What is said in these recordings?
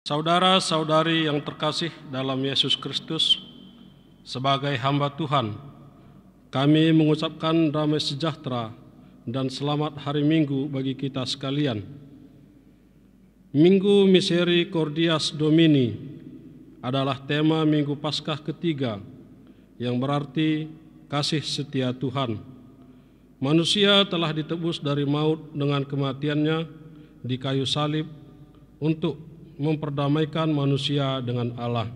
Saudara-saudari yang terkasih dalam Yesus Kristus, sebagai hamba Tuhan, kami mengucapkan damai sejahtera dan selamat hari Minggu bagi kita sekalian. Minggu Misericordias Domini adalah tema Minggu Paskah ketiga, yang berarti kasih setia Tuhan. Manusia telah ditebus dari maut dengan kematiannya di kayu salib untuk memperdamaikan manusia dengan Allah.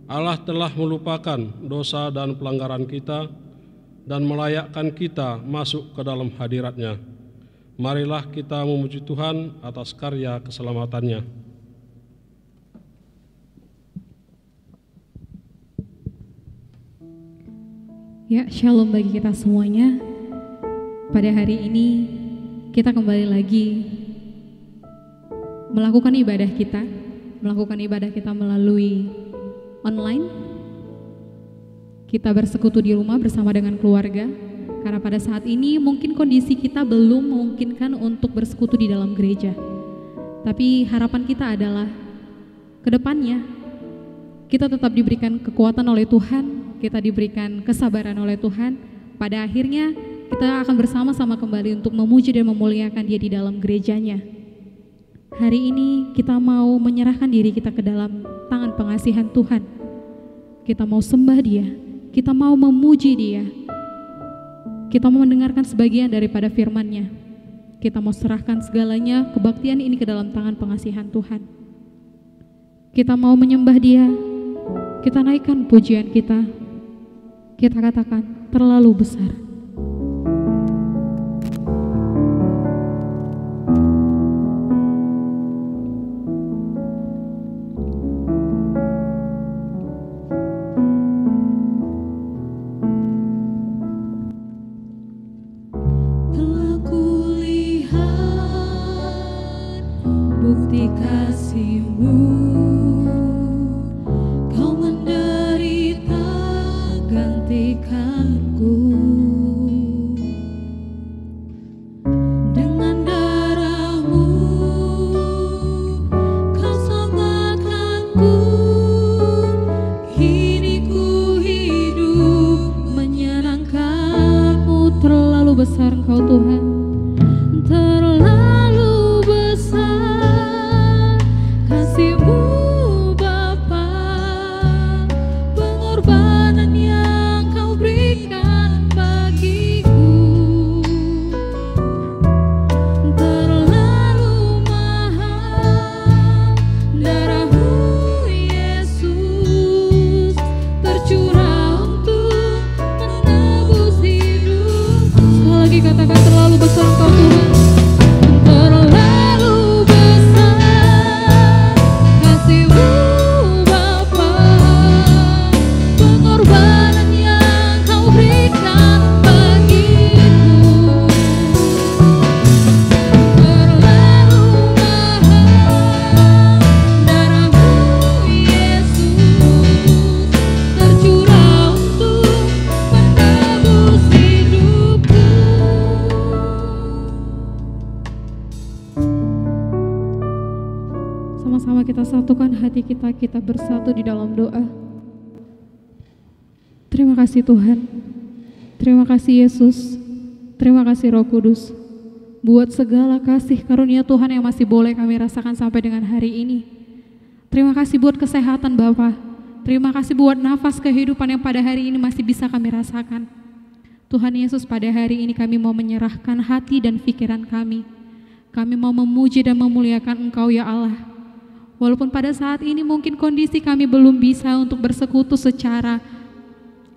Allah telah melupakan dosa dan pelanggaran kita dan melayakkan kita masuk ke dalam hadirat-Nya. Marilah kita memuji Tuhan atas karya keselamatannya. Ya, shalom bagi kita semuanya. Pada hari ini kita kembali lagi melakukan ibadah kita melalui online. Kita bersekutu di rumah bersama dengan keluarga, karena pada saat ini mungkin kondisi kita belum memungkinkan untuk bersekutu di dalam gereja. Tapi harapan kita adalah ke depannya kita tetap diberikan kekuatan oleh Tuhan, kita diberikan kesabaran oleh Tuhan. Pada akhirnya kita akan bersama-sama kembali untuk memuji dan memuliakan Dia di dalam gerejanya. Hari ini kita mau menyerahkan diri kita ke dalam tangan pengasihan Tuhan. Kita mau sembah Dia, kita mau memuji Dia, kita mau mendengarkan sebagian daripada firman-Nya. Kita mau serahkan segalanya kebaktian ini ke dalam tangan pengasihan Tuhan. Kita mau menyembah Dia, kita naikkan pujian kita katakan terlalu besar. Besar Engkau Tuhan, terlalu besar kasih-Mu Bapa, pengorbanan yang Kau berikan bagiku, terlalu mahal darah-Mu Yesus tercurah untuk menebus hidup. Lagi katakan terlalu besar Engkau Tuhan, terlalu besar kasih-Mu Bapa, pengorbanan yang Kau berikan bagiku, terlalu mahal darah-Mu Yesus tercurah untuk menebus hidupku. Sama-sama kita satukan hati kita bersatu di dalam doa. Terima kasih Tuhan, terima kasih Yesus, terima kasih Roh Kudus, buat segala kasih karunia Tuhan yang masih boleh kami rasakan sampai dengan hari ini. Terima kasih buat kesehatan Bapa, terima kasih buat nafas kehidupan yang pada hari ini masih bisa kami rasakan. Tuhan Yesus, pada hari ini kami mau menyerahkan hati dan pikiran kami. Kami mau memuji dan memuliakan Engkau ya Allah. Walaupun pada saat ini mungkin kondisi kami belum bisa untuk bersekutu secara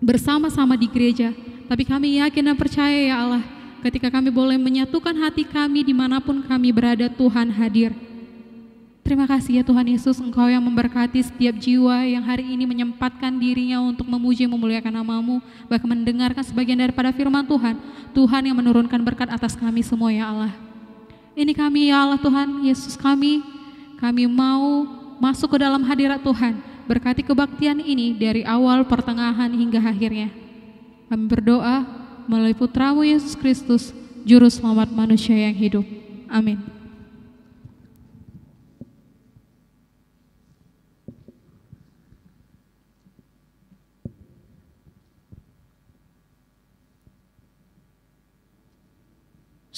bersama-sama di gereja, tapi kami yakin dan percaya ya Allah, ketika kami boleh menyatukan hati kami dimanapun kami berada, Tuhan hadir. Terima kasih ya Tuhan Yesus, Engkau yang memberkati setiap jiwa yang hari ini menyempatkan dirinya untuk memuji memuliakan nama-Mu, bahkan mendengarkan sebagian daripada firman Tuhan. Tuhan yang menurunkan berkat atas kami semua ya Allah. Ini kami ya Allah Tuhan Yesus, kami mau masuk ke dalam hadirat Tuhan. Berkati kebaktian ini dari awal, pertengahan hingga akhirnya. Kami berdoa melalui Putra-Mu Yesus Kristus, Juru Selamat manusia yang hidup. Amin.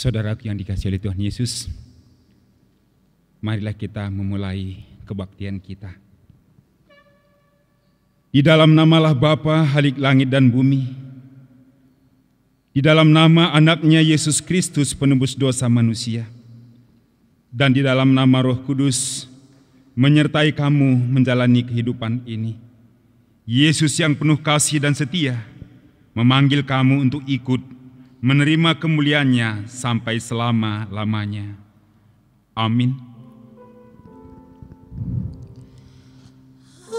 Saudaraku yang dikasihi oleh Tuhan Yesus, marilah kita memulai kebaktian kita. Di dalam namalah Bapa, Halik langit dan bumi, di dalam nama anaknya Yesus Kristus penebus dosa manusia, dan di dalam nama Roh Kudus menyertai kamu menjalani kehidupan ini. Yesus yang penuh kasih dan setia memanggil kamu untuk ikut menerima kemuliaannya sampai selama-lamanya. Amin.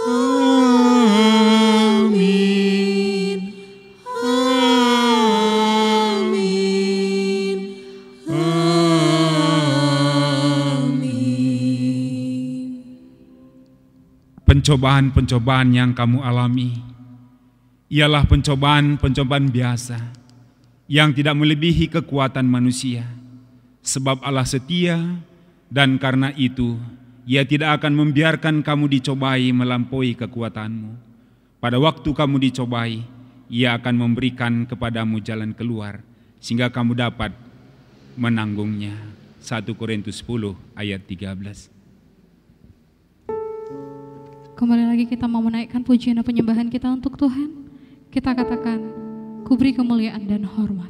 Amin. Amin. Amin. Pencobaan-pencobaan yang kamu alami ialah pencobaan-pencobaan biasa yang tidak melebihi kekuatan manusia, sebab Allah setia, dan karena itu Ia tidak akan membiarkan kamu dicobai melampaui kekuatanmu. Pada waktu kamu dicobai, Ia akan memberikan kepadamu jalan keluar sehingga kamu dapat menanggungnya. 1 Korintus 10 ayat 13. Kembali lagi kita mau menaikkan pujian dan penyembahan kita untuk Tuhan. Kita katakan, ku beri kemuliaan dan hormat.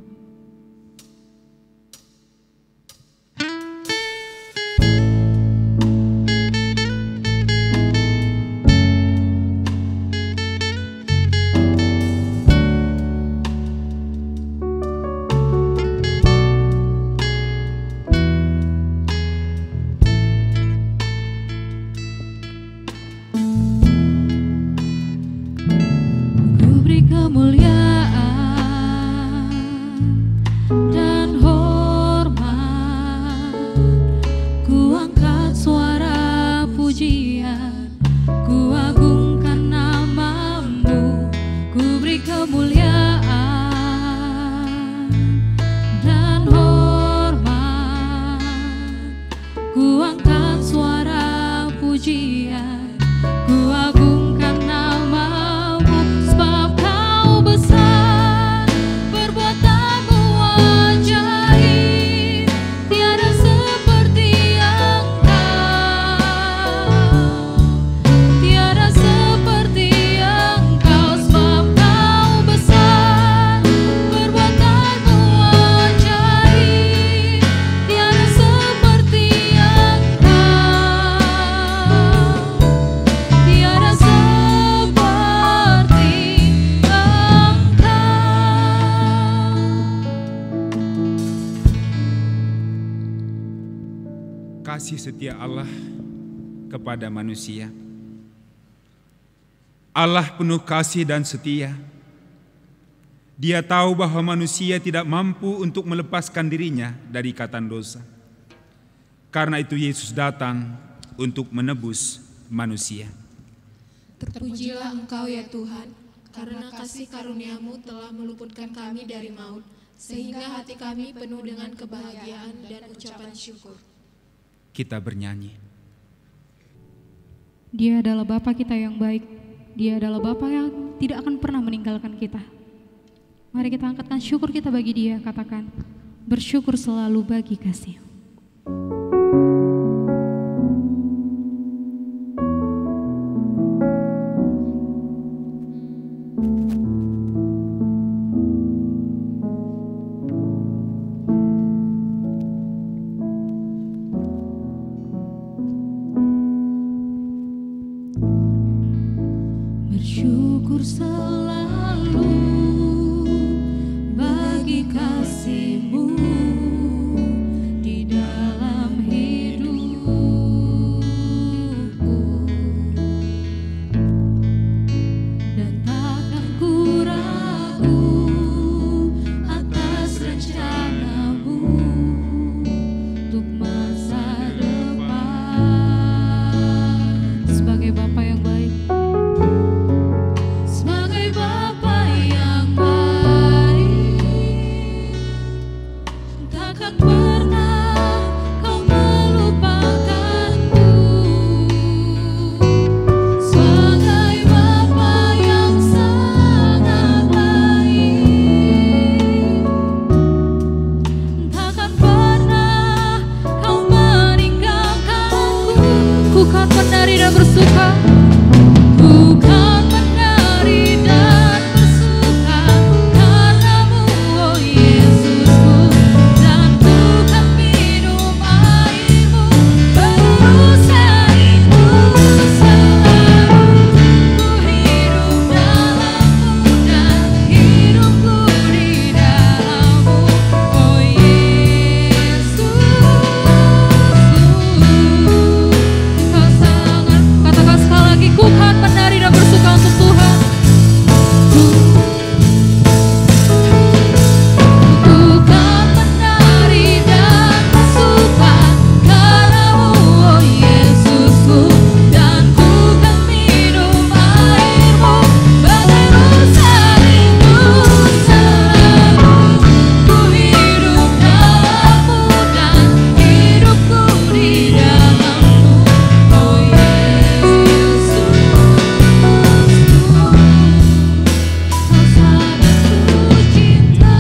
Kasih setia Allah kepada manusia. Allah penuh kasih dan setia. Dia tahu bahwa manusia tidak mampu untuk melepaskan dirinya dari ikatan dosa. Karena itu Yesus datang untuk menebus manusia. Terpujilah Engkau ya Tuhan, karena kasih karunia-Mu telah meluputkan kami dari maut, sehingga hati kami penuh dengan kebahagiaan dan ucapan syukur. Kita bernyanyi. Dia adalah Bapa kita yang baik. Dia adalah Bapa yang tidak akan pernah meninggalkan kita. Mari kita angkatkan syukur kita bagi Dia. Katakan, bersyukur selalu bagi kasih. Bersyukur selalu bagi kasih-Mu di kan menari dan bersuka. Ku kan menari dan bersuka karena-Mu, oh Yesusku, dan ku kan minum air-Mu, berusaha rindu selalu. Ku hidup dalam-Mu dan hidupku di dalam-Mu, oh Yesus. Kau sangat, katakan sekali lagi, ku kan menari dan bersuka untuk Tuhan. Ku kan menari dan bersuka karena-Mu, oh Yesusku, dan ku kan minum air-Mu, berusaha rindu selalu. Ku hidup dalam-Mu dan hidupku di dalam-Mu, oh Yesus. Kau sangat ku cinta.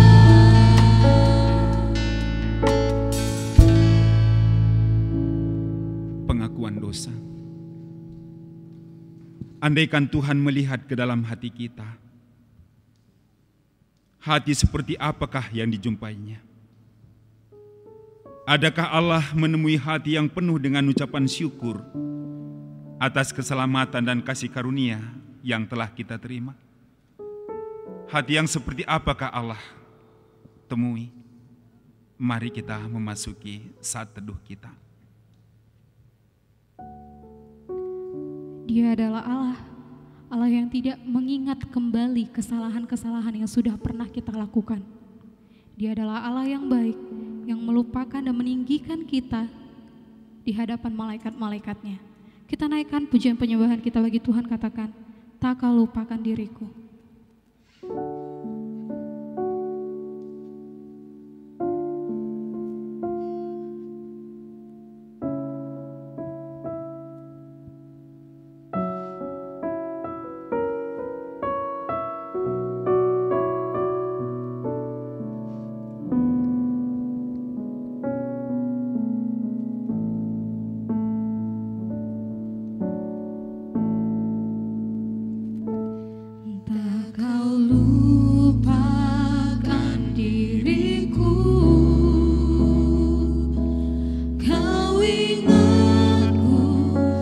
Pengakuan dosa. Andaikan Tuhan melihat ke dalam hati kita, hati seperti apakah yang dijumpainya? Adakah Allah menemui hati yang penuh dengan ucapan syukur atas keselamatan dan kasih karunia yang telah kita terima? Hati yang seperti apakah Allah temui? Mari kita memasuki saat teduh kita. Dia adalah Allah, Allah yang tidak mengingat kembali kesalahan-kesalahan yang sudah pernah kita lakukan. Dia adalah Allah yang baik, yang melupakan dan meninggikan kita di hadapan malaikat-malaikatnya. Kita naikkan pujian penyembahan kita bagi Tuhan, katakan, tak kau lupakan diriku. Tak kau lupakan diriku, kau ingatku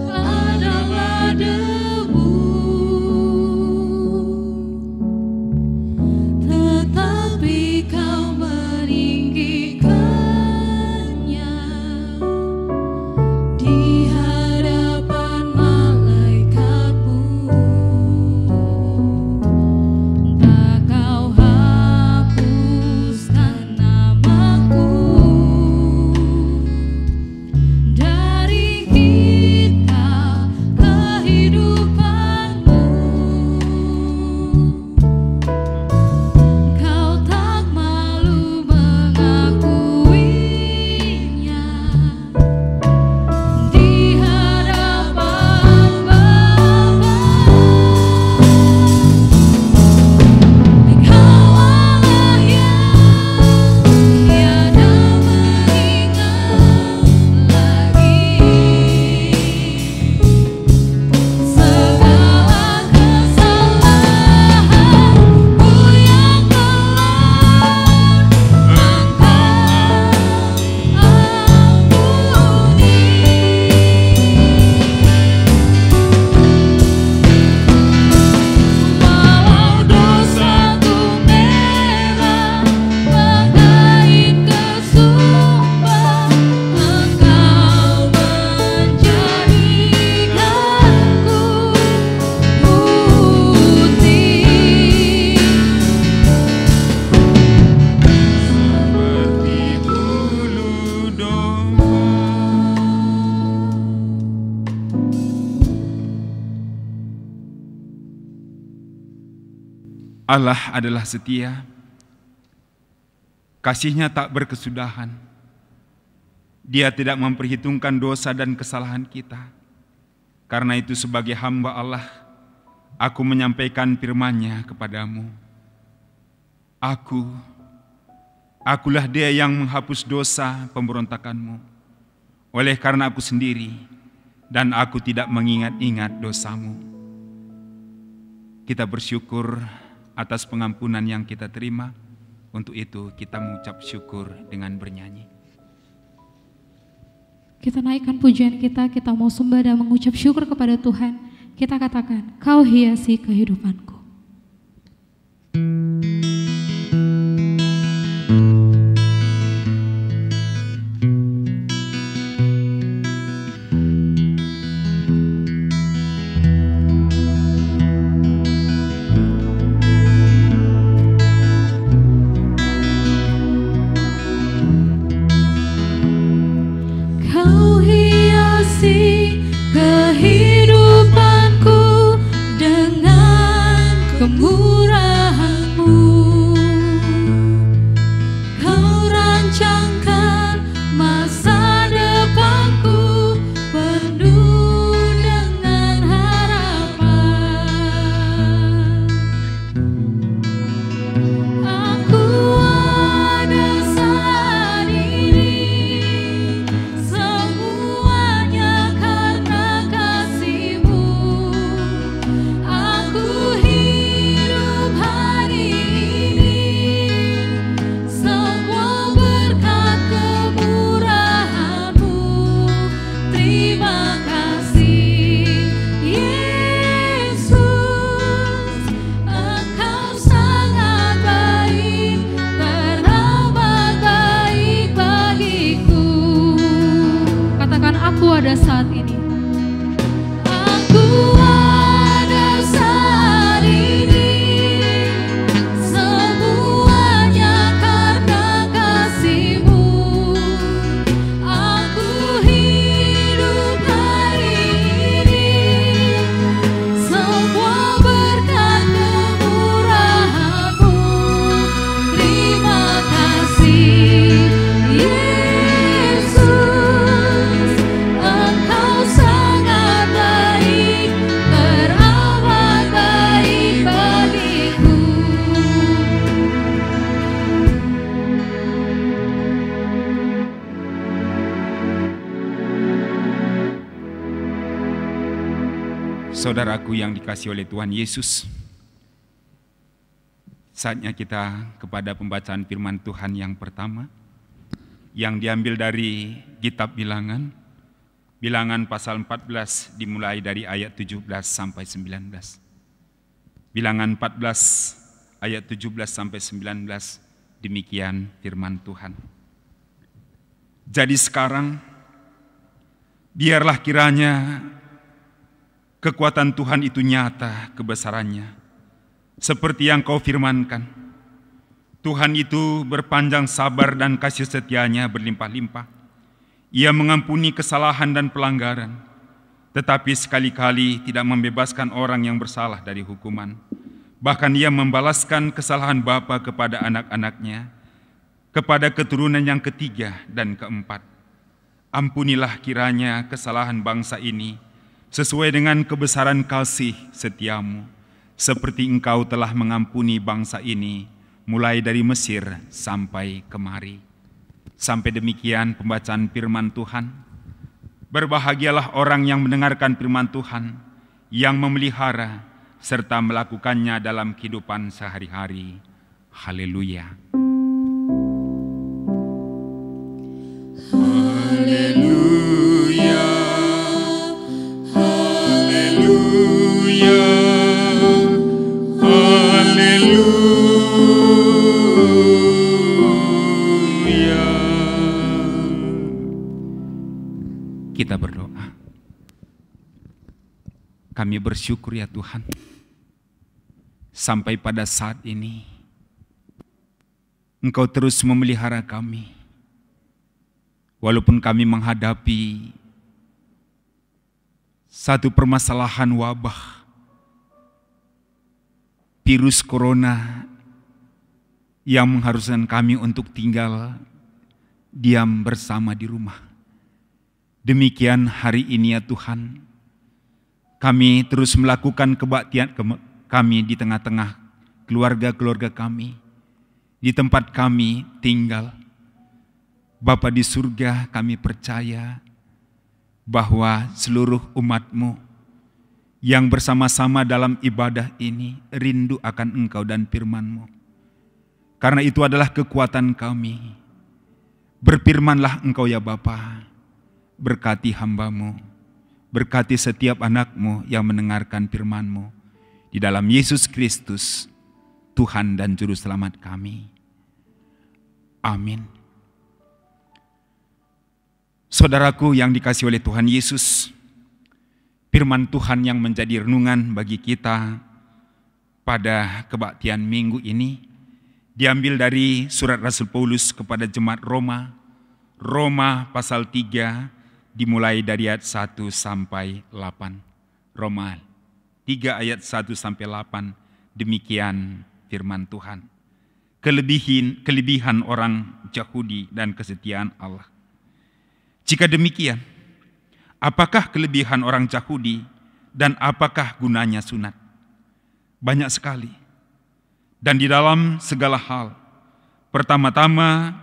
adalah debu, tetapi kau meninggikannya di hadapan malaikatmu. Tak kau hapuskan namaku dari kitab kehidupanmu. Kau tak malu mengakuinya di hadapan Bapa. Engkau Allah yang tiada mengingat lagi segala kesalahanku yang telah Engkau ampuni. Walau dosaku merah bagait kesumpah, Engkau menjadikanku putih Seperti bulu domba. Allah adalah setia, kasih-Nya tak berkesudahan. Dia tidak memperhitungkan dosa dan kesalahan kita. Karena itu sebagai hamba Allah, aku menyampaikan firman-Nya kepadamu. Akulah Dia yang menghapus dosa pemberontakanmu. Oleh karena aku sendiri dan aku tidak mengingat-ingat dosamu. Kita bersyukur atas pengampunan yang kita terima. Untuk itu kita mengucap syukur dengan bernyanyi. Kita naikkan pujian kita mau sembah dan mengucap syukur kepada Tuhan. Kita katakan, Kau hiasi kehidupanku. Saudaraku yang dikasihi oleh Tuhan Yesus, saatnya kita kepada pembacaan firman Tuhan yang pertama, yang diambil dari kitab Bilangan, Bilangan pasal 14 dimulai dari ayat 17 sampai 19. Bilangan 14 ayat 17 sampai 19, demikian firman Tuhan. Jadi sekarang, biarlah kiranya kekuatan Tuhan itu nyata kebesarannya, seperti yang kau firmankan. Tuhan itu berpanjang sabar dan kasih setianya berlimpah-limpah. Ia mengampuni kesalahan dan pelanggaran, tetapi sekali-kali tidak membebaskan orang yang bersalah dari hukuman. Bahkan ia membalaskan kesalahan bapa kepada anak-anaknya, kepada keturunan yang ketiga dan keempat. Ampunilah kiranya kesalahan bangsa ini, sesuai dengan kebesaran kasih setiamu, seperti engkau telah mengampuni bangsa ini, mulai dari Mesir sampai kemari. Sampai demikian pembacaan firman Tuhan. Berbahagialah orang yang mendengarkan firman Tuhan, yang memelihara, serta melakukannya dalam kehidupan sehari-hari. Haleluya. Haleluya. Haleluya, haleluya. Kita berdoa. Kami bersyukur ya Tuhan, sampai pada saat ini Engkau terus memelihara kami. Walaupun kami menghadapi satu permasalahan wabah, virus corona yang mengharuskan kami untuk tinggal diam bersama di rumah. Demikian hari ini ya Tuhan, kami terus melakukan kebaktian kami di tengah-tengah keluarga-keluarga kami, di tempat kami tinggal. Bapa di surga, kami percaya bahwa seluruh umat-Mu yang bersama-sama dalam ibadah ini rindu akan Engkau dan firman-Mu. Karena itu adalah kekuatan kami. Berfirmanlah Engkau ya Bapa, berkati hamba-Mu, berkati setiap anak-Mu yang mendengarkan firman-Mu. Di dalam Yesus Kristus, Tuhan dan Juru Selamat kami. Amin. Saudaraku yang dikasihi oleh Tuhan Yesus, firman Tuhan yang menjadi renungan bagi kita pada kebaktian minggu ini diambil dari surat Rasul Paulus kepada jemaat Roma, Roma pasal 3 dimulai dari ayat 1 sampai 8. Roma 3 ayat 1 sampai 8, demikian firman Tuhan. Kelebihan orang Yahudi dan kesetiaan Allah. Jika demikian, apakah kelebihan orang Yahudi dan apakah gunanya sunat? Banyak sekali. Dan di dalam segala hal, pertama-tama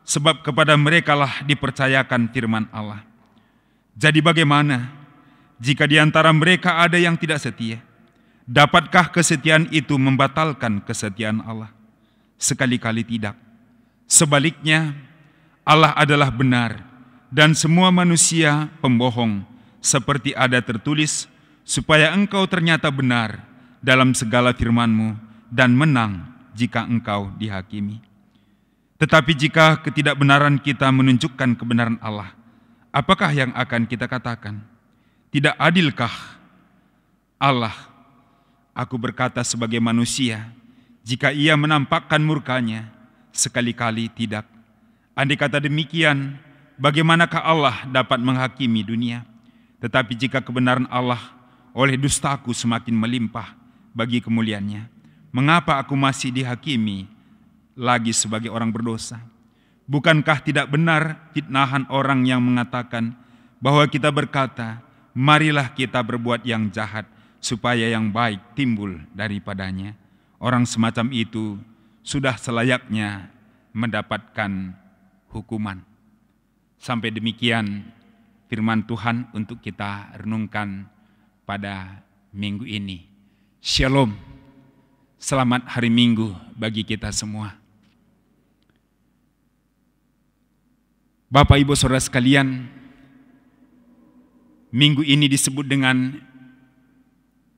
sebab kepada merekalah dipercayakan firman Allah. Jadi bagaimana jika di antara mereka ada yang tidak setia? Dapatkah kesetiaan itu membatalkan kesetiaan Allah? Sekali-kali tidak. Sebaliknya, Allah adalah benar dan semua manusia pembohong, seperti ada tertulis, supaya engkau ternyata benar dalam segala firman-Mu dan menang jika engkau dihakimi. Tetapi jika ketidakbenaran kita menunjukkan kebenaran Allah, apakah yang akan kita katakan? Tidak adilkah Allah? Aku berkata sebagai manusia, jika ia menampakkan murkanya, sekali-kali tidak. Andai kata demikian, bagaimanakah Allah dapat menghakimi dunia? Tetapi jika kebenaran Allah oleh dustaku semakin melimpah bagi kemuliaannya, mengapa aku masih dihakimi lagi sebagai orang berdosa? Bukankah tidak benar fitnahan orang yang mengatakan bahwa kita berkata, marilah kita berbuat yang jahat supaya yang baik timbul daripadanya? Orang semacam itu sudah selayaknya mendapatkan hukuman. Sampai demikian firman Tuhan untuk kita renungkan pada minggu ini. Shalom. Selamat hari Minggu bagi kita semua. Bapak, Ibu, Saudara sekalian, minggu ini disebut dengan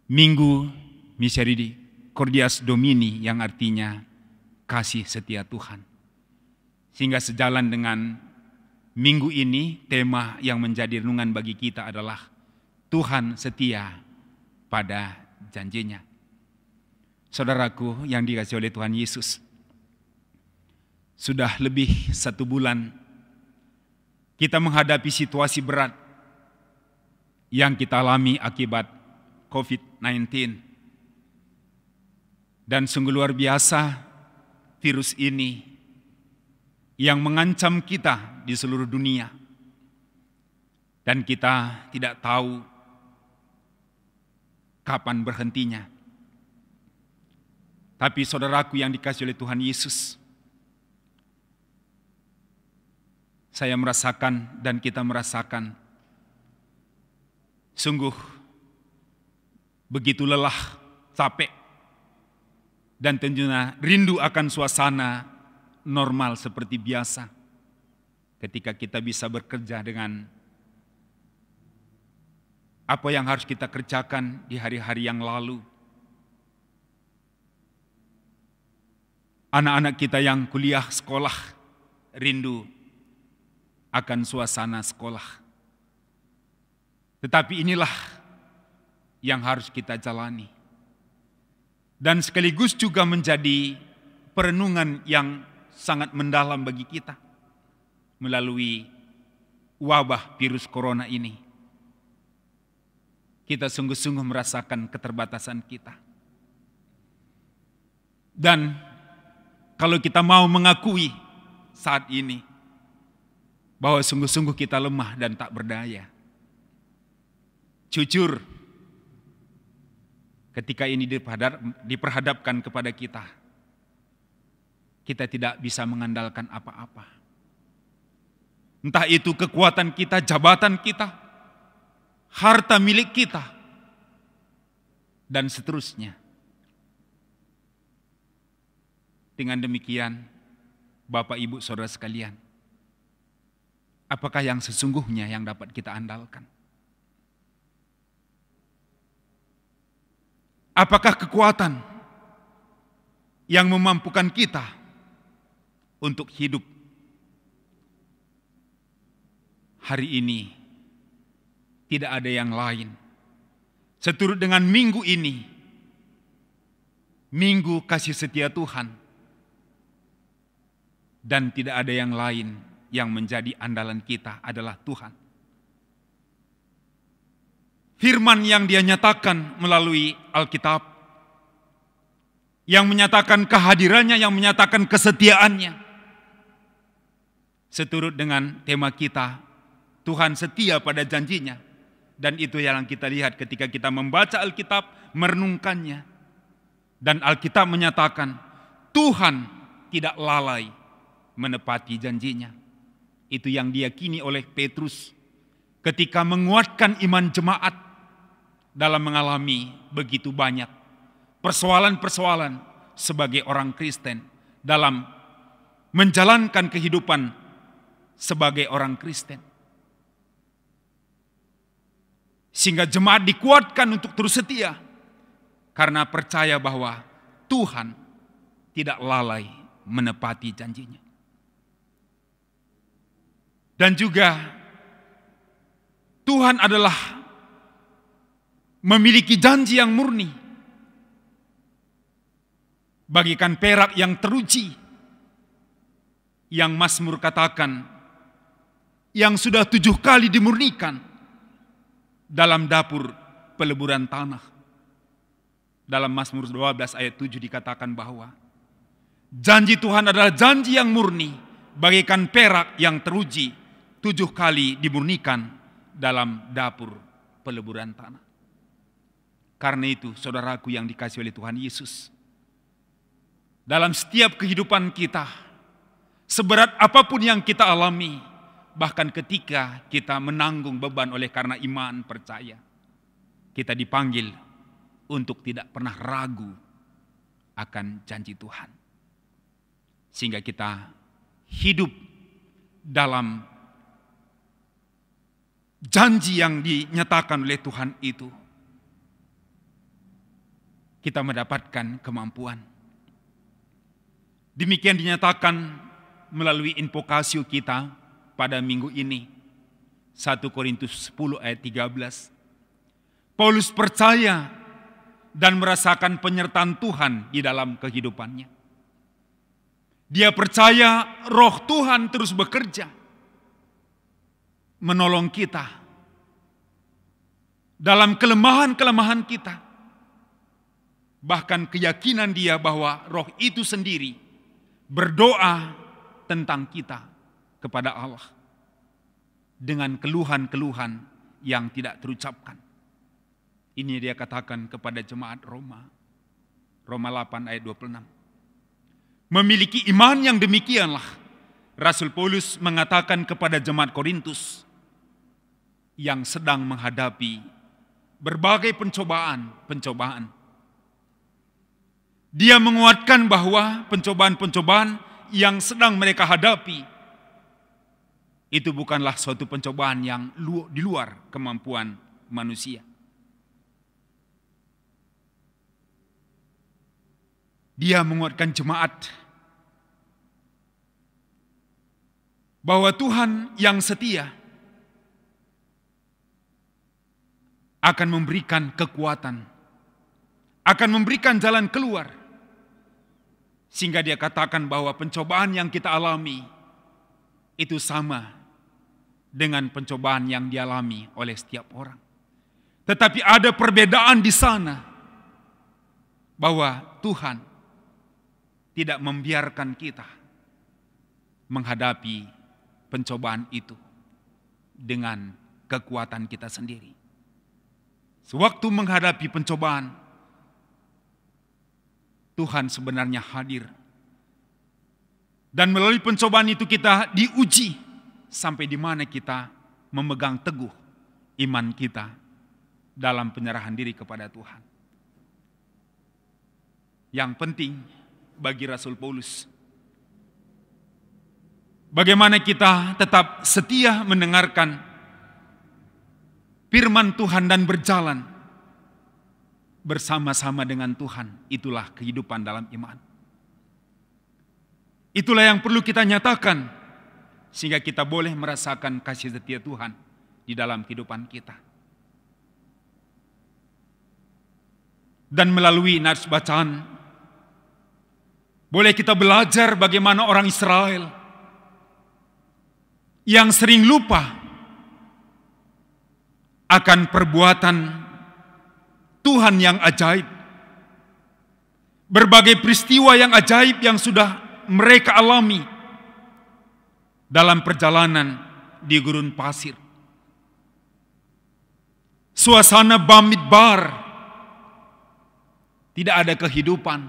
Minggu Misericordias Domini, yang artinya kasih setia Tuhan. Sehingga sejalan dengan minggu ini, tema yang menjadi renungan bagi kita adalah Tuhan setia pada janjinya. Saudaraku yang dikasihi oleh Tuhan Yesus, sudah lebih 1 bulan kita menghadapi situasi berat yang kita alami akibat COVID-19. Dan sungguh luar biasa virus ini yang mengancam kita di seluruh dunia. Dan kita tidak tahu kapan berhentinya. Tapi saudaraku yang dikasihi oleh Tuhan Yesus, saya merasakan dan kita merasakan sungguh begitu lelah, capek, dan tentunya rindu akan suasana normal seperti biasa ketika kita bisa bekerja dengan apa yang harus kita kerjakan di hari-hari yang lalu. Anak-anak kita yang kuliah sekolah rindu akan suasana sekolah. Tetapi inilah yang harus kita jalani. Dan sekaligus juga menjadi perenungan yang sangat mendalam bagi kita melalui wabah virus corona ini. Kita sungguh-sungguh merasakan keterbatasan kita. Dan kalau kita mau mengakui saat ini bahwa sungguh-sungguh kita lemah dan tak berdaya, jujur, ketika ini diperhadapkan kepada kita, kita tidak bisa mengandalkan apa-apa. Entah itu kekuatan kita, jabatan kita, harta milik kita, dan seterusnya. Dengan demikian, Bapak, Ibu, Saudara sekalian, apakah yang sesungguhnya yang dapat kita andalkan? Apakah kekuatan yang memampukan kita untuk hidup hari ini? Tidak ada yang lain. Seturut dengan minggu ini, minggu kasih setia Tuhan, dan tidak ada yang lain yang menjadi andalan kita adalah Tuhan. Firman yang Dia nyatakan melalui Alkitab, yang menyatakan kehadirannya, yang menyatakan kesetiaannya, seturut dengan tema kita, Tuhan setia pada janjinya. Dan itu yang kita lihat ketika kita membaca Alkitab, merenungkannya. Dan Alkitab menyatakan Tuhan tidak lalai menepati janjinya. Itu yang diyakini oleh Petrus ketika menguatkan iman jemaat dalam mengalami begitu banyak persoalan-persoalan sebagai orang Kristen, dalam menjalankan kehidupan sebagai orang Kristen. Sehingga jemaat dikuatkan untuk terus setia karena percaya bahwa Tuhan tidak lalai menepati janjinya. Dan juga Tuhan adalah memiliki janji yang murni, bagikan perak yang teruji, yang Mazmur katakan, yang sudah 7 kali dimurnikan dalam dapur peleburan tanah. Dalam Mazmur 12 ayat 7 dikatakan bahwa janji Tuhan adalah janji yang murni, bagaikan perak yang teruji, 7 kali dimurnikan dalam dapur peleburan tanah. Karena itu, saudaraku yang dikasihi oleh Tuhan Yesus, dalam setiap kehidupan kita, seberat apapun yang kita alami, bahkan ketika kita menanggung beban oleh karena iman percaya, kita dipanggil untuk tidak pernah ragu akan janji Tuhan. Sehingga kita hidup dalam janji yang dinyatakan oleh Tuhan itu. Kita mendapatkan kemampuan. Demikian dinyatakan melalui invokasio kita pada minggu ini. 1 Korintus 10 ayat 13. Paulus percaya dan merasakan penyertaan Tuhan di dalam kehidupannya. Dia percaya Roh Tuhan terus bekerja, menolong kita dalam kelemahan-kelemahan kita. Bahkan keyakinan dia bahwa Roh itu sendiri berdoa tentang kita kepada Allah dengan keluhan-keluhan yang tidak terucapkan. Ini dia katakan kepada jemaat Roma. Roma 8 ayat 26. Memiliki iman yang demikianlah Rasul Paulus mengatakan kepada jemaat Korintus yang sedang menghadapi berbagai pencobaan. Dia menguatkan bahwa pencobaan-pencobaan yang sedang mereka hadapi itu bukanlah suatu pencobaan yang di luar kemampuan manusia. Dia menguatkan jemaat bahwa Tuhan yang setia akan memberikan kekuatan, akan memberikan jalan keluar. Sehingga dia katakan bahwa pencobaan yang kita alami itu sama dengan pencobaan yang dialami oleh setiap orang. Tetapi ada perbedaan di sana, bahwa Tuhan tidak membiarkan kita menghadapi pencobaan itu dengan kekuatan kita sendiri. Sewaktu menghadapi pencobaan, Tuhan sebenarnya hadir. Dan melalui pencobaan itu kita diuji sampai di mana kita memegang teguh iman kita dalam penyerahan diri kepada Tuhan. Yang penting bagi Rasul Paulus, bagaimana kita tetap setia mendengarkan firman Tuhan dan berjalan bersama-sama dengan Tuhan. Itulah kehidupan dalam iman. Itulah yang perlu kita nyatakan sehingga kita boleh merasakan kasih setia Tuhan di dalam kehidupan kita. Dan melalui nats bacaan boleh kita belajar bagaimana orang Israel yang sering lupa akan perbuatan Tuhan yang ajaib. Berbagai peristiwa yang ajaib yang sudah mereka alami dalam perjalanan di gurun pasir. Suasana Bamidbar, tidak ada kehidupan.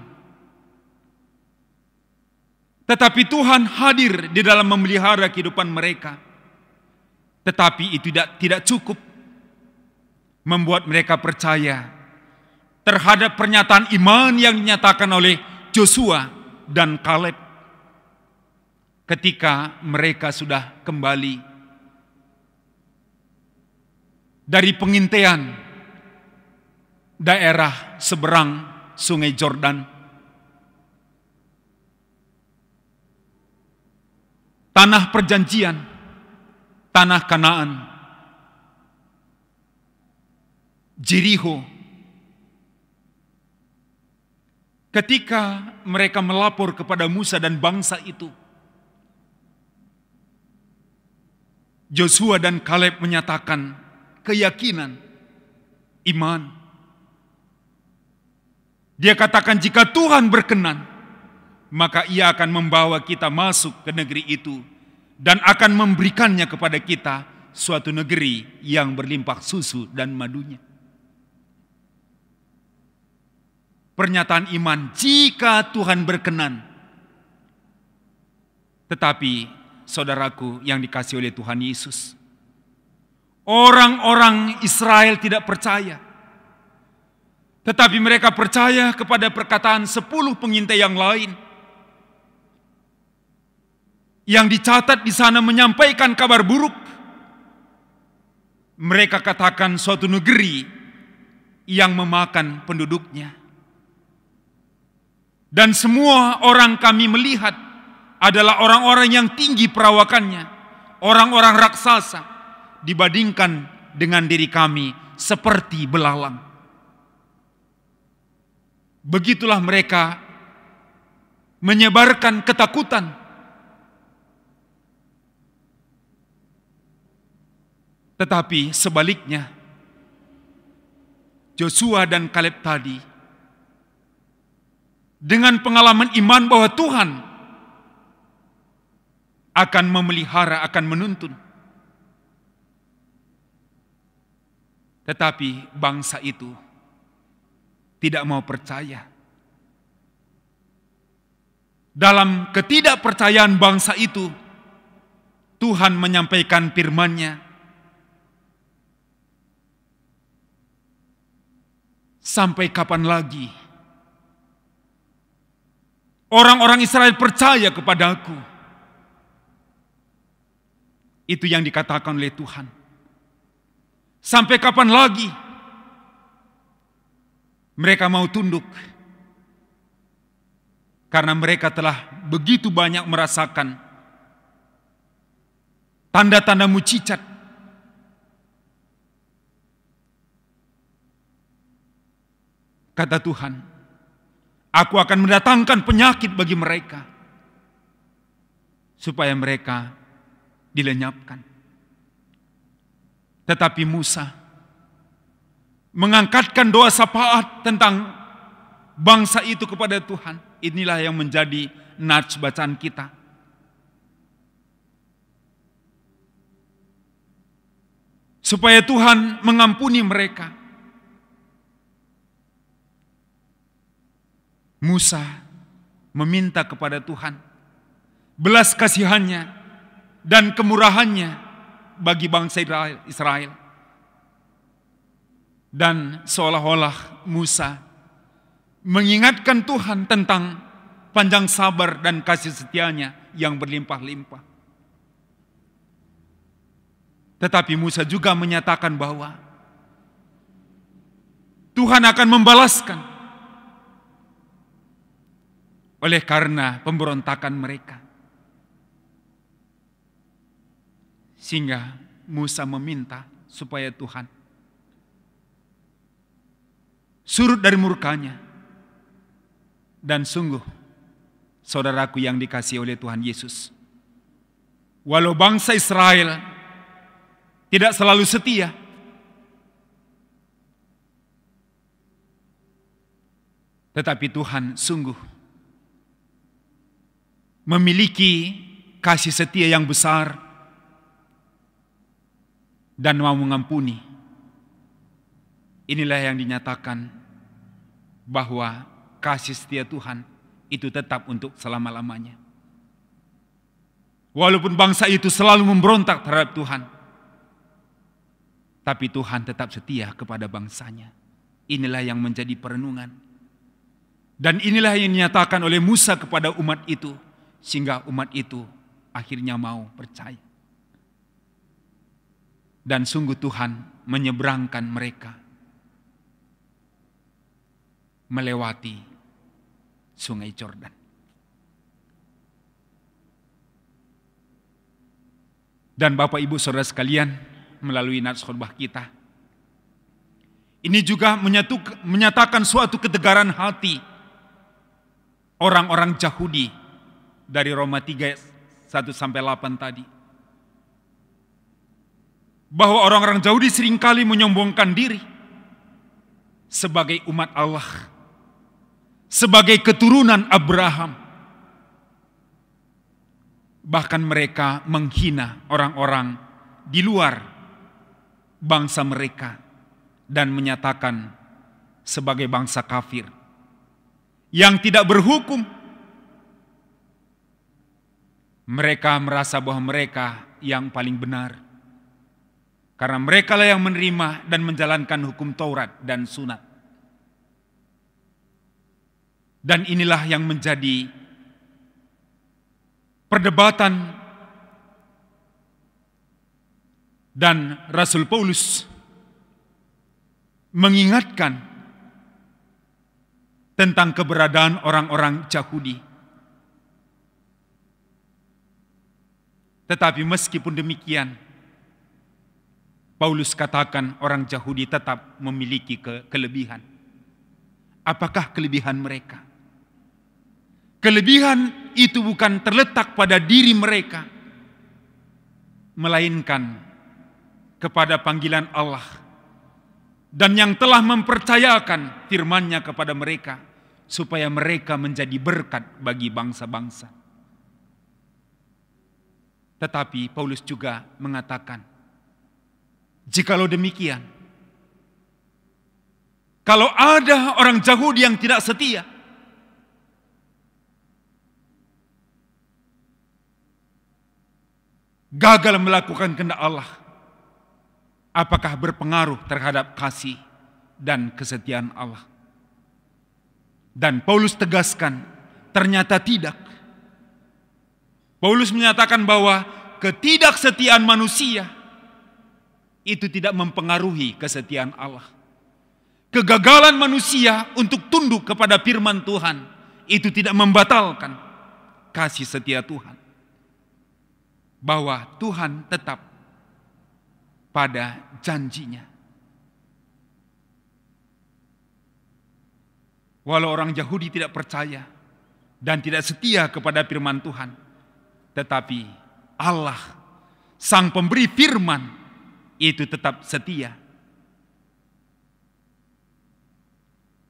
Tetapi Tuhan hadir di dalam memelihara kehidupan mereka. Tetapi itu tidak cukup membuat mereka percaya terhadap pernyataan iman yang dinyatakan oleh Joshua dan Kaleb ketika mereka sudah kembali dari pengintaian daerah seberang Sungai Yordan. Tanah perjanjian, tanah Kanaan, Jericho. Ketika mereka melapor kepada Musa dan bangsa itu, Joshua dan Kaleb menyatakan keyakinan, iman. Dia katakan jika Tuhan berkenan, maka ia akan membawa kita masuk ke negeri itu dan akan memberikannya kepada kita suatu negeri yang berlimpah susu dan madunya. Pernyataan iman, jika Tuhan berkenan. Tetapi saudaraku yang dikasihi oleh Tuhan Yesus, orang-orang Israel tidak percaya. Tetapi mereka percaya kepada perkataan 10 pengintai yang lain yang dicatat di sana menyampaikan kabar buruk. Mereka katakan suatu negeri yang memakan penduduknya. Dan semua orang kami melihat adalah orang-orang yang tinggi perawakannya, orang-orang raksasa dibandingkan dengan diri kami seperti belalang. Begitulah mereka menyebarkan ketakutan. Tetapi sebaliknya, Joshua dan Kaleb tadi dengan pengalaman iman bahwa Tuhan akan memelihara, akan menuntun. Tetapi bangsa itu tidak mau percaya. Dalam ketidakpercayaan bangsa itu, Tuhan menyampaikan firman-Nya. Sampai kapan lagi orang-orang Israel percaya kepadaku? Itu yang dikatakan oleh Tuhan. Sampai kapan lagi mereka mau tunduk? Karena mereka telah begitu banyak merasakan tanda-tanda mujizat. Kata Tuhan, aku akan mendatangkan penyakit bagi mereka supaya mereka dilenyapkan. Tetapi Musa mengangkatkan doa syafaat tentang bangsa itu kepada Tuhan. Inilah yang menjadi nats bacaan kita. Supaya Tuhan mengampuni mereka. Musa meminta kepada Tuhan belas kasihannya dan kemurahannya bagi bangsa Israel. Dan seolah-olah Musa mengingatkan Tuhan tentang panjang sabar dan kasih setianya yang berlimpah-limpah. Tetapi Musa juga menyatakan bahwa Tuhan akan membalaskan oleh karena pemberontakan mereka. Sehingga Musa meminta supaya Tuhan surut dari murkanya. Dan sungguh, saudaraku yang dikasihi oleh Tuhan Yesus, walau bangsa Israel tidak selalu setia, tetapi Tuhan sungguh memiliki kasih setia yang besar dan mau mengampuni. Inilah yang dinyatakan bahwa kasih setia Tuhan itu tetap untuk selama-lamanya. Walaupun bangsa itu selalu memberontak terhadap Tuhan, tapi Tuhan tetap setia kepada bangsanya. Inilah yang menjadi perenungan. Dan inilah yang dinyatakan oleh Musa kepada umat itu, sehingga umat itu akhirnya mau percaya. Dan sungguh Tuhan menyeberangkan mereka melewati sungai Yordan. Dan Bapak Ibu Saudara sekalian, melalui nats khotbah kita, ini juga menyatakan suatu ketegaran hati orang-orang Yahudi dari Roma 3:1-8 tadi. Bahwa orang-orang Yahudi seringkali menyombongkan diri sebagai umat Allah, sebagai keturunan Abraham. Bahkan mereka menghina orang-orang di luar bangsa mereka dan menyatakan sebagai bangsa kafir yang tidak berhukum. Mereka merasa bahwa mereka yang paling benar karena mereka lah yang menerima dan menjalankan hukum Taurat dan Sunat. Dan inilah yang menjadi perdebatan dan Rasul Paulus mengingatkan tentang keberadaan orang-orang Yahudi. Tetapi meskipun demikian, Paulus katakan orang Yahudi tetap memiliki kelebihan. Apakah kelebihan mereka? Kelebihan itu bukan terletak pada diri mereka, melainkan kepada panggilan Allah dan yang telah mempercayakan firman-Nya kepada mereka supaya mereka menjadi berkat bagi bangsa-bangsa. Tetapi Paulus juga mengatakan, jikalau demikian, kalau ada orang Yahudi yang tidak setia, gagal melakukan kehendak Allah, apakah berpengaruh terhadap kasih dan kesetiaan Allah? Dan Paulus tegaskan, ternyata tidak. Paulus menyatakan bahwa ketidaksetiaan manusia itu tidak mempengaruhi kesetiaan Allah. Kegagalan manusia untuk tunduk kepada firman Tuhan itu tidak membatalkan kasih setia Tuhan. Bahwa Tuhan tetap pada janjinya. Walau orang Yahudi tidak percaya dan tidak setia kepada firman Tuhan, tetapi Allah, Sang Pemberi firman, itu tetap setia.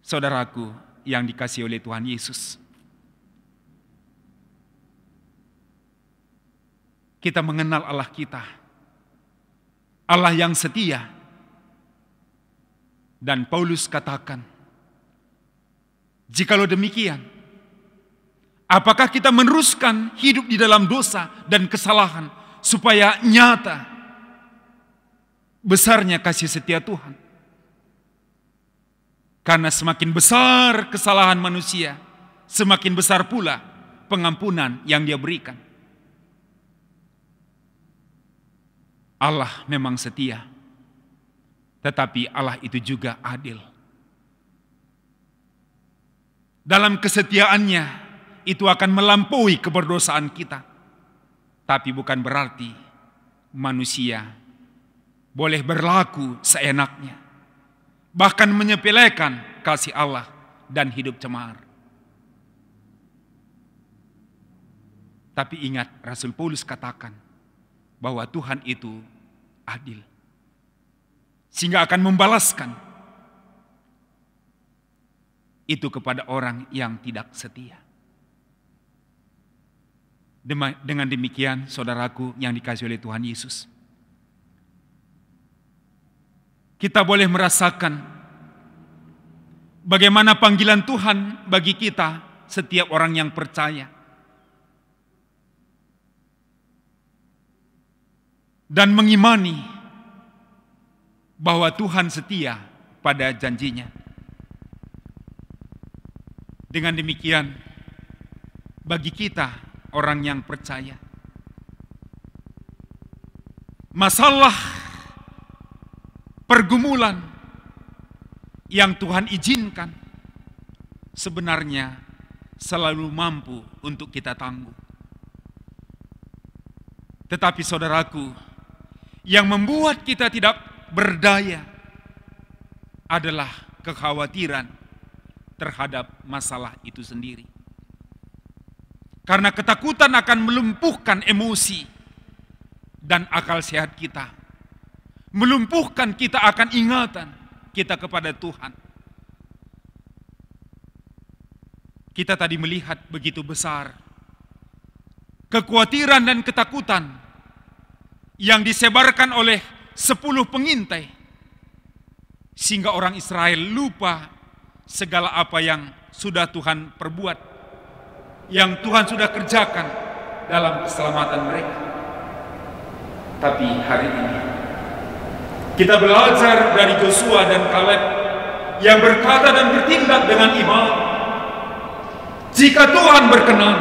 Saudaraku yang dikasihi oleh Tuhan Yesus, kita mengenal Allah kita, Allah yang setia. Dan Paulus katakan, jikalau demikian, apakah kita meneruskan hidup di dalam dosa dan kesalahan supaya nyata besarnya kasih setia Tuhan? Karena semakin besar kesalahan manusia, semakin besar pula pengampunan yang Dia berikan. Allah memang setia, tetapi Allah itu juga adil. Dalam kesetiaannya itu akan melampaui keberdosaan kita. Tapi bukan berarti manusia boleh berlaku seenaknya, bahkan menyepelekan kasih Allah dan hidup cemar. Tapi ingat, Rasul Paulus katakan bahwa Tuhan itu adil, sehingga akan membalaskan itu kepada orang yang tidak setia. Dengan demikian, saudaraku yang dikasihi oleh Tuhan Yesus, kita boleh merasakan bagaimana panggilan Tuhan bagi kita, setiap orang yang percaya, dan mengimani bahwa Tuhan setia pada janjinya. Dengan demikian, bagi kita orang yang percaya, masalah pergumulan yang Tuhan izinkan sebenarnya selalu mampu untuk kita tangguh. Tetapi saudaraku, yang membuat kita tidak berdaya adalah kekhawatiran terhadap masalah itu sendiri. Karena ketakutan akan melumpuhkan emosi dan akal sehat kita, melumpuhkan kita akan ingatan kita kepada Tuhan. Kita tadi melihat begitu besar kekhawatiran dan ketakutan yang disebarkan oleh 10 pengintai, sehingga orang Israel lupa segala apa yang sudah Tuhan perbuat, yang Tuhan sudah kerjakan dalam keselamatan mereka. Tapi hari ini kita belajar dari Joshua dan Kaleb yang berkata dan bertindak dengan iman. Jika Tuhan berkenan,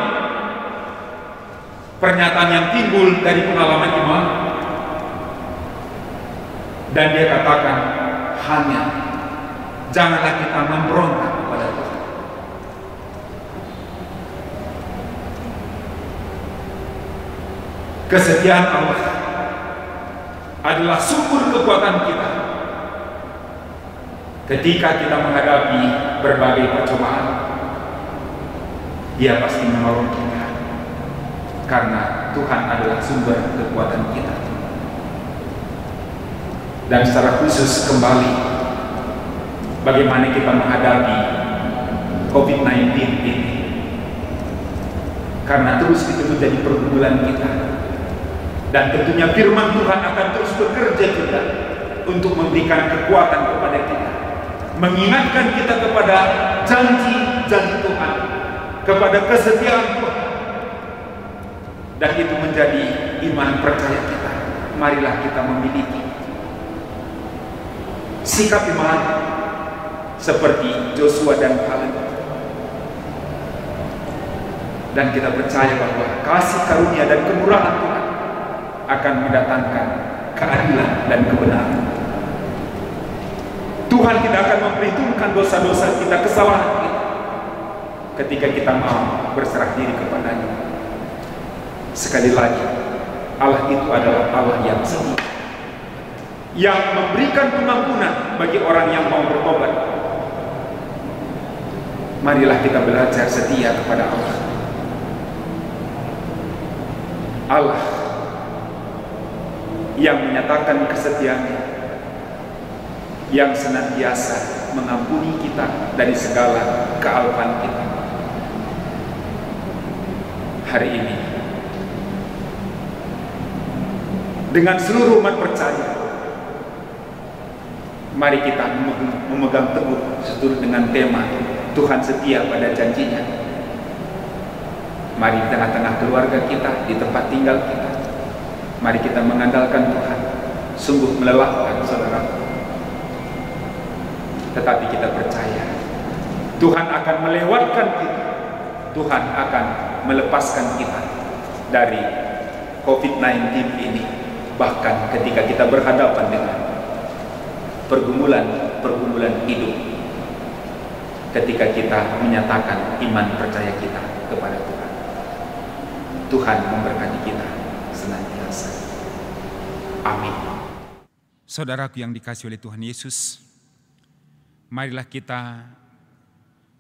pernyataan yang timbul dari pengalaman iman, dan dia katakan, hanya janganlah kita memberontak kepada Tuhan. Kesetiaan Allah adalah sumber kekuatan kita ketika kita menghadapi berbagai percobaan. Dia pasti menolong kita, karena Tuhan adalah sumber kekuatan kita. Dan secara khusus kembali, bagaimana kita menghadapi COVID-19 ini, karena terus itu menjadi pergumulan kita. Dan tentunya firman Tuhan akan terus bekerja juga untuk memberikan kekuatan kepada kita, mengingatkan kita kepada janji-janji Tuhan, kepada kesetiaan Tuhan. Dan itu menjadi iman percaya kita. Marilah kita memiliki sikap iman seperti Joshua dan Kaleb. Dan kita percaya bahwa kasih karunia dan kemurahan Tuhan akan mendatangkan keadilan dan kebenaran. Tuhan tidak akan memperhitungkan dosa-dosa kita, kesalahan kita, ketika kita mau berserah diri kepadanya. Sekali lagi, Allah itu adalah Allah yang setia, yang memberikan pengampunan bagi orang yang mau bertobat. Marilah kita belajar setia kepada Allah. Allah yang menyatakan kesetiaannya, yang senantiasa mengampuni kita dari segala kealpan kita. Hari ini, dengan seluruh umat percaya, mari kita memegang teguh seturut dengan tema Tuhan setia pada janjinya. Mari di tengah-tengah keluarga kita, di tempat tinggal kita, mari kita mengandalkan Tuhan. Sungguh melelahkan, saudara. tetapi kita percaya Tuhan akan melewatkan kita, Tuhan akan melepaskan kita dari COVID-19 ini. Bahkan ketika kita berhadapan dengan pergumulan hidup, ketika kita menyatakan iman percaya kita kepada Tuhan, Tuhan memberkati kita senantiasa. Amin. Saudaraku yang dikasihi oleh Tuhan Yesus, marilah kita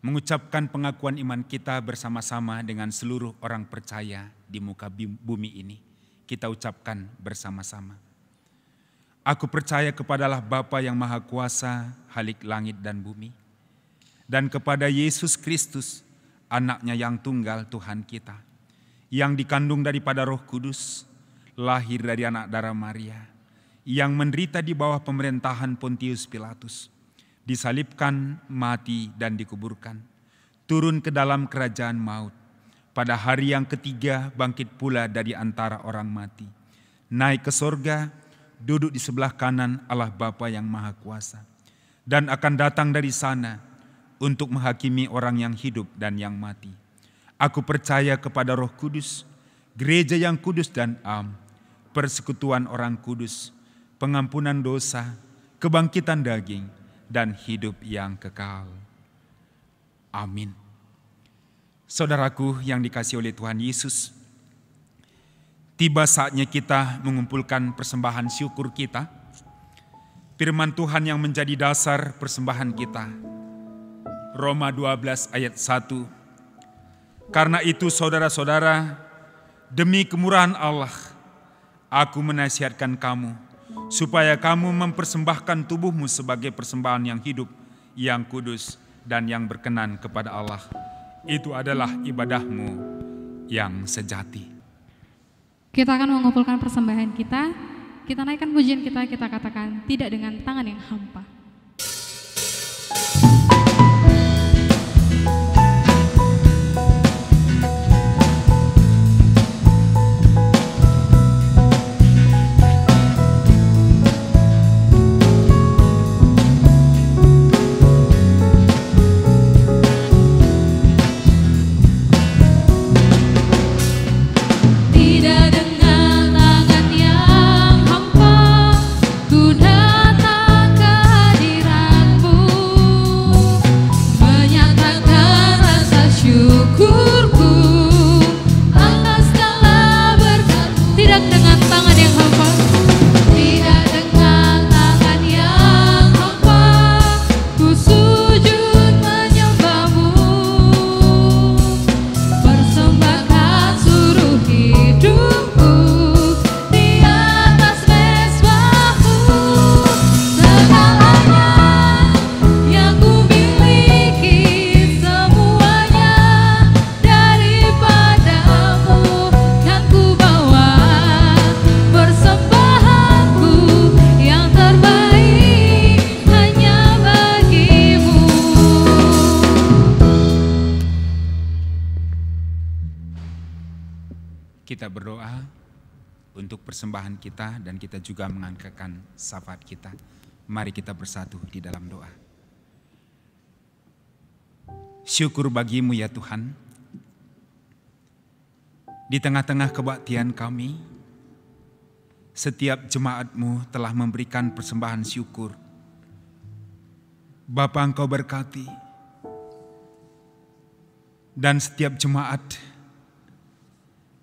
mengucapkan pengakuan iman kita bersama-sama dengan seluruh orang percaya di muka bumi ini. Kita ucapkan bersama-sama. Aku percaya kepada Allah Bapa yang Maha Kuasa, Halik langit dan bumi, dan kepada Yesus Kristus, anaknya yang tunggal Tuhan kita, yang dikandung daripada Roh Kudus, lahir dari anak darah Maria, yang menderita di bawah pemerintahan Pontius Pilatus, disalibkan, mati dan dikuburkan, turun ke dalam kerajaan maut, pada hari yang ketiga bangkit pula dari antara orang mati, naik ke sorga, duduk di sebelah kanan Allah Bapa yang Maha Kuasa, dan akan datang dari sana untuk menghakimi orang yang hidup dan yang mati. Aku percaya kepada Roh Kudus, gereja yang kudus dan am, persekutuan orang kudus, pengampunan dosa, kebangkitan daging, dan hidup yang kekal. Amin. Saudaraku yang dikasihi oleh Tuhan Yesus, tiba saatnya kita mengumpulkan persembahan syukur kita. Firman Tuhan yang menjadi dasar persembahan kita, Roma 12 ayat 1. Karena itu saudara-saudara, demi kemurahan Allah, aku menasihatkan kamu, supaya kamu mempersembahkan tubuhmu sebagai persembahan yang hidup, yang kudus, dan yang berkenan kepada Allah. Itu adalah ibadahmu yang sejati. Kita akan mengumpulkan persembahan kita, kita naikkan pujian kita katakan tidak dengan tangan yang hampa. Kita berdoa untuk persembahan kita dan kita juga mengangkatkan syafaat kita. Mari kita bersatu di dalam doa. Syukur bagimu ya Tuhan. Di tengah-tengah kebaktian kami, setiap jemaat-Mu telah memberikan persembahan syukur. Bapa, Engkau berkati. Dan setiap jemaat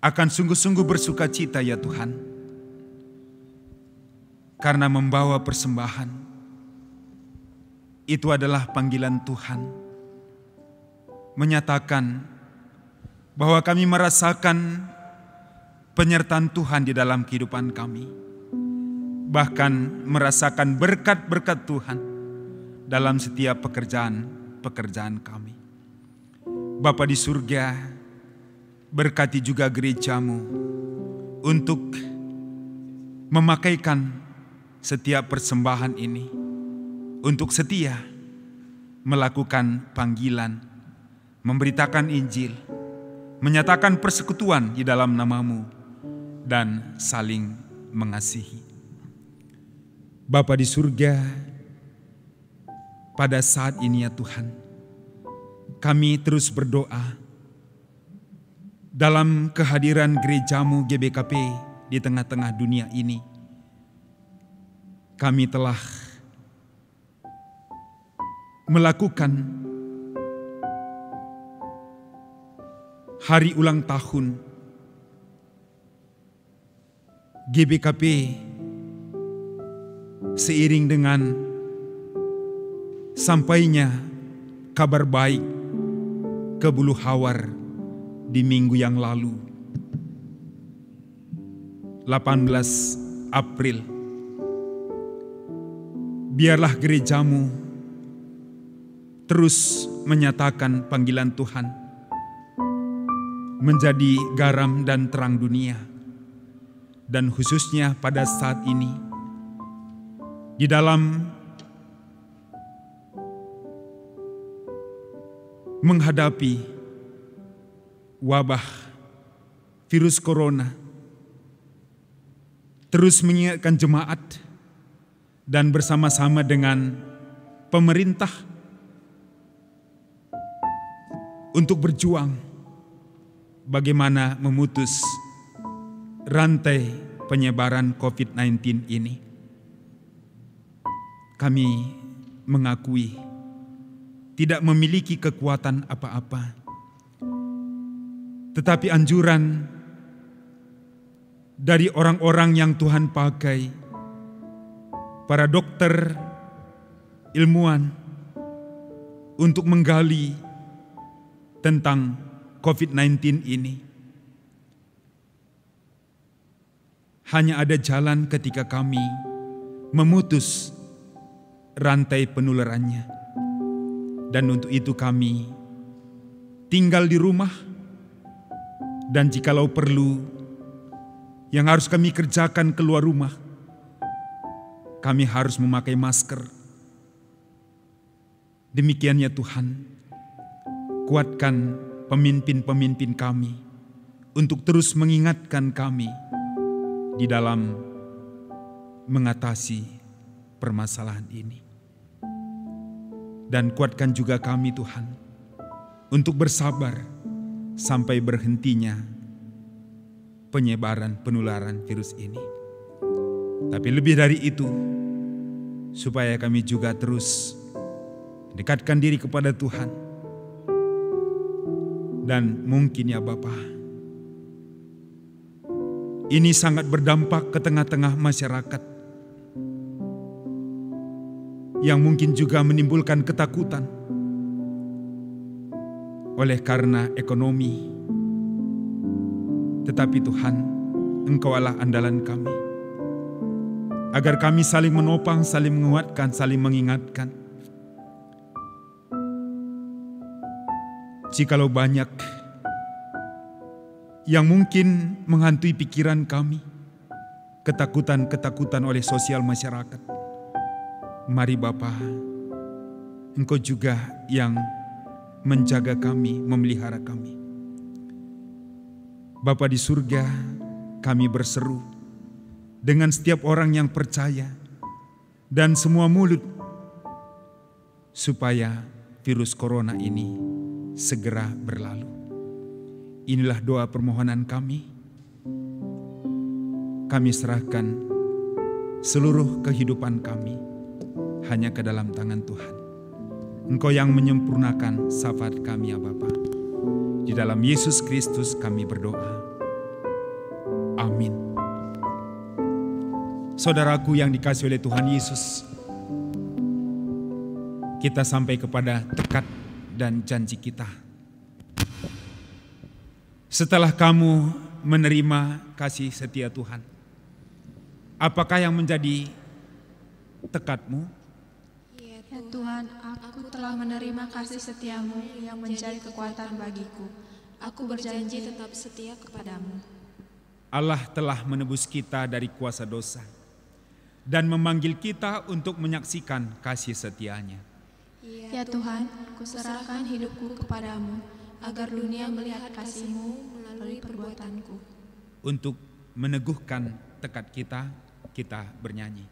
akan sungguh-sungguh bersuka cita ya Tuhan, karena membawa persembahan itu adalah panggilan Tuhan, menyatakan bahwa kami merasakan penyertaan Tuhan di dalam kehidupan kami, bahkan merasakan berkat-berkat Tuhan dalam setiap pekerjaan kami. Bapa di surga, berkati juga gereja-Mu untuk memakaikan setiap persembahan ini untuk setia melakukan panggilan, memberitakan Injil, menyatakan persekutuan di dalam nama-Mu, dan saling mengasihi. Bapa di surga, pada saat ini ya Tuhan, kami terus berdoa dalam kehadiran gerejamu GBKP di tengah-tengah dunia ini. Kami telah melakukan hari ulang tahun GBKP seiring dengan sampainya kabar baik ke Bulu Hawar di minggu yang lalu, 18 April. Biarlah gerejamu terus menyatakan panggilan Tuhan menjadi garam dan terang dunia, dan khususnya pada saat ini di dalam menghadapi wabah virus corona, terus mengingatkan jemaat dan bersama-sama dengan pemerintah untuk berjuang bagaimana memutus rantai penyebaran COVID-19 ini. Kami mengakui tidak memiliki kekuatan apa-apa, tetapi anjuran dari orang-orang yang Tuhan pakai, para dokter, ilmuwan, untuk menggali tentang COVID-19 ini. Hanya ada jalan ketika kami memutus rantai penularannya. Dan untuk itu kami tinggal di rumah, dan jikalau perlu yang harus kami kerjakan keluar rumah, kami harus memakai masker. Demikian ya Tuhan, kuatkan pemimpin-pemimpin kami untuk terus mengingatkan kami di dalam mengatasi permasalahan ini. Dan kuatkan juga kami Tuhan untuk bersabar sampai berhentinya penyebaran penularan virus ini. Tapi lebih dari itu, supaya kami juga terus dekatkan diri kepada Tuhan. Dan mungkin ya Bapa, ini sangat berdampak ke tengah-tengah masyarakat yang mungkin juga menimbulkan ketakutan oleh karena ekonomi. Tetapi Tuhan, Engkau-lah andalan kami, agar kami saling menopang, saling menguatkan, saling mengingatkan. Jikalau banyak yang mungkin menghantui pikiran kami, ketakutan-ketakutan oleh sosial masyarakat, mari Bapa, Engkau juga yang menjaga kami, memelihara kami. Bapa di surga, kami berseru dengan setiap orang yang percaya dan semua mulut, supaya virus corona ini segera berlalu. Inilah doa permohonan kami. Kami serahkan seluruh kehidupan kami hanya ke dalam tangan Tuhan. Engkau yang menyempurnakan syafaat kami ya Bapa. Di dalam Yesus Kristus kami berdoa. Amin. Saudaraku yang dikasihi oleh Tuhan Yesus, kita sampai kepada tekad dan janji kita. Setelah kamu menerima kasih setia Tuhan, apakah yang menjadi tekadmu? Ya Tuhan, aku telah menerima kasih setiamu yang menjadi kekuatan bagiku. Aku berjanji tetap setia kepadamu. Allah telah menebus kita dari kuasa dosa dan memanggil kita untuk menyaksikan kasih setia-Nya. Ya Tuhan, kuserahkan hidupku kepadamu, agar dunia melihat kasih-Mu melalui perbuatanku. Untuk meneguhkan tekad kita, kita bernyanyi.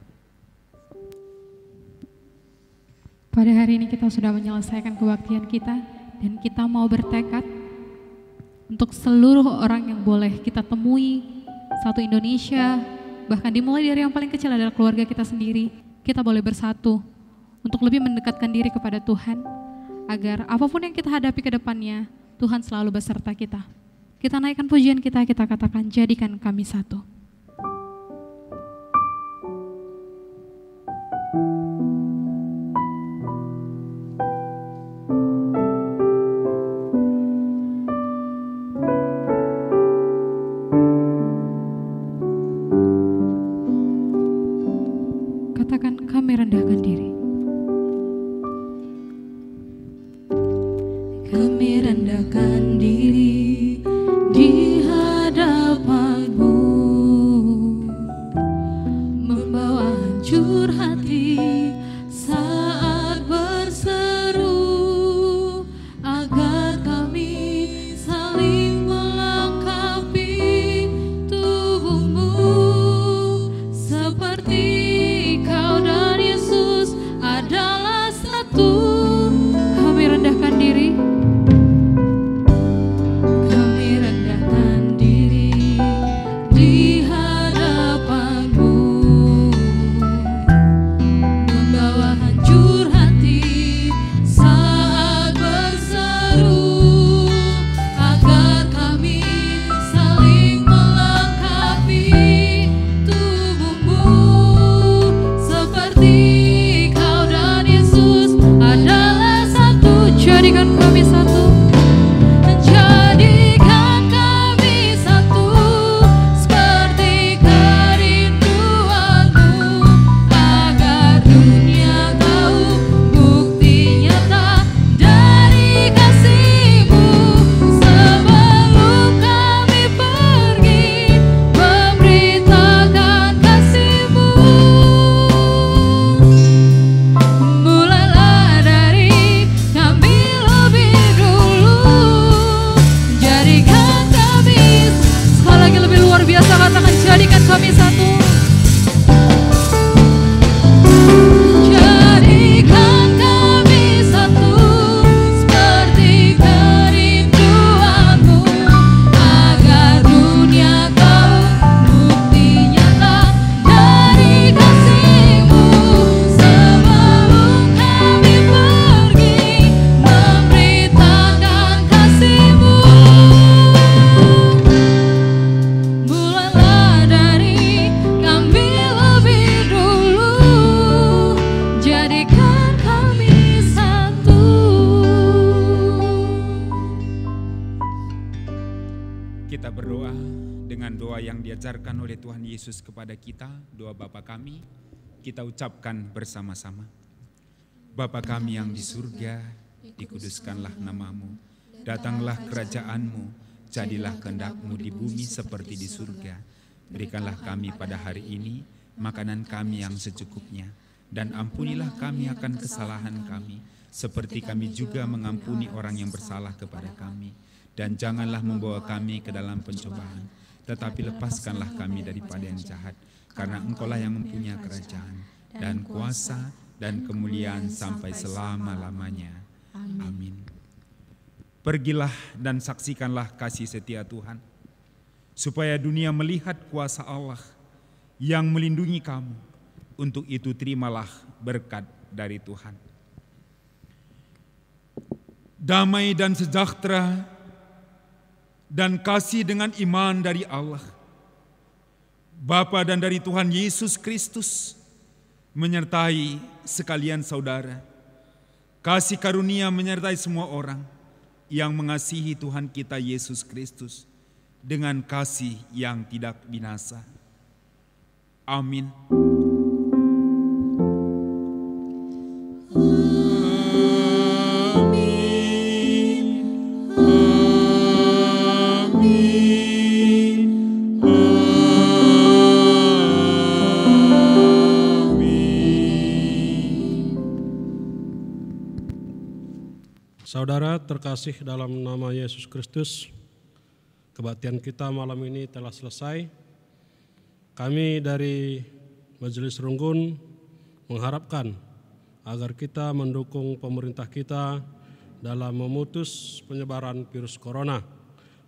Pada hari ini kita sudah menyelesaikan kebaktian kita dan kita mau bertekad untuk seluruh orang yang boleh kita temui satu Indonesia, bahkan dimulai dari yang paling kecil adalah keluarga kita sendiri. Kita boleh bersatu untuk lebih mendekatkan diri kepada Tuhan, agar apapun yang kita hadapi ke depannya, Tuhan selalu beserta kita. Kita naikkan pujian kita katakan, jadikan kami satu. Katakan, kami rendahkan diri. Kami rendahkan diri di hadapan-Mu, membawa hancur hati saat berseru, agar kami saling melengkapi tubuh-Mu, seperti Kau dan Yesus adalah satu. Kami rendahkan diri. Kami rendahkan diri di hadapan-Mu, membawa hancur hati saat berseru, agar kami saling melengkapi tubuh-Mu, seperti Kau dan Yesus adalah satu. Jadikan kami satu. Jadikan kami satu, seperti kerinduan-Mu, agar dunia tahu bukti nyata dari kasih-Mu. Sebelum kami pergi memberitakan kasih-Mu, mulailah dari kami lebih dulu. Jadikan kami, Sekali lagi lebih luar biasa, katakan jadikan kami satu. jadikan kami satu, seperti kerinduan-Mu, agar dunia tahu bukti nyata dari kasih-Mu. Sebelum kami pergi memberitakan kasih-Mu, mulailah dari kami lebih dulu. Jadikan kami satu. Kita berdoa dengan doa yang diajarkan oleh Tuhan Yesus kepada kita, doa Bapa kami, kita ucapkan bersama-sama. Bapa kami yang di surga, dikuduskanlah nama-Mu, datanglah kerajaan-Mu, jadilah kehendak-Mu di bumi seperti di surga. Berikanlah kami pada hari ini makanan kami yang secukupnya, dan ampunilah kami akan kesalahan kami, seperti kami juga mengampuni orang yang bersalah kepada kami. Dan janganlah membawa kami ke dalam pencobaan, tetapi lepaskanlah kami daripada yang jahat, karena Engkaulah yang mempunyai kerajaan, dan kuasa, dan kemuliaan sampai selama-lamanya. Amin. Pergilah dan saksikanlah kasih setia Tuhan, supaya dunia melihat kuasa Allah yang melindungi kamu. Untuk itu terimalah berkat dari Tuhan. Damai dan sejahtera dan kasih dengan iman dari Allah, Bapa dan dari Tuhan Yesus Kristus, menyertai sekalian saudara. Kasih karunia menyertai semua orang yang mengasihi Tuhan kita Yesus Kristus dengan kasih yang tidak binasa. Amin. Saudara terkasih dalam nama Yesus Kristus, kebaktian kita malam ini telah selesai. Kami dari Majelis Runggun mengharapkan agar kita mendukung pemerintah kita dalam memutus penyebaran virus corona.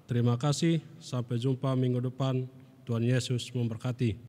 Terima kasih, sampai jumpa minggu depan. Tuhan Yesus memberkati.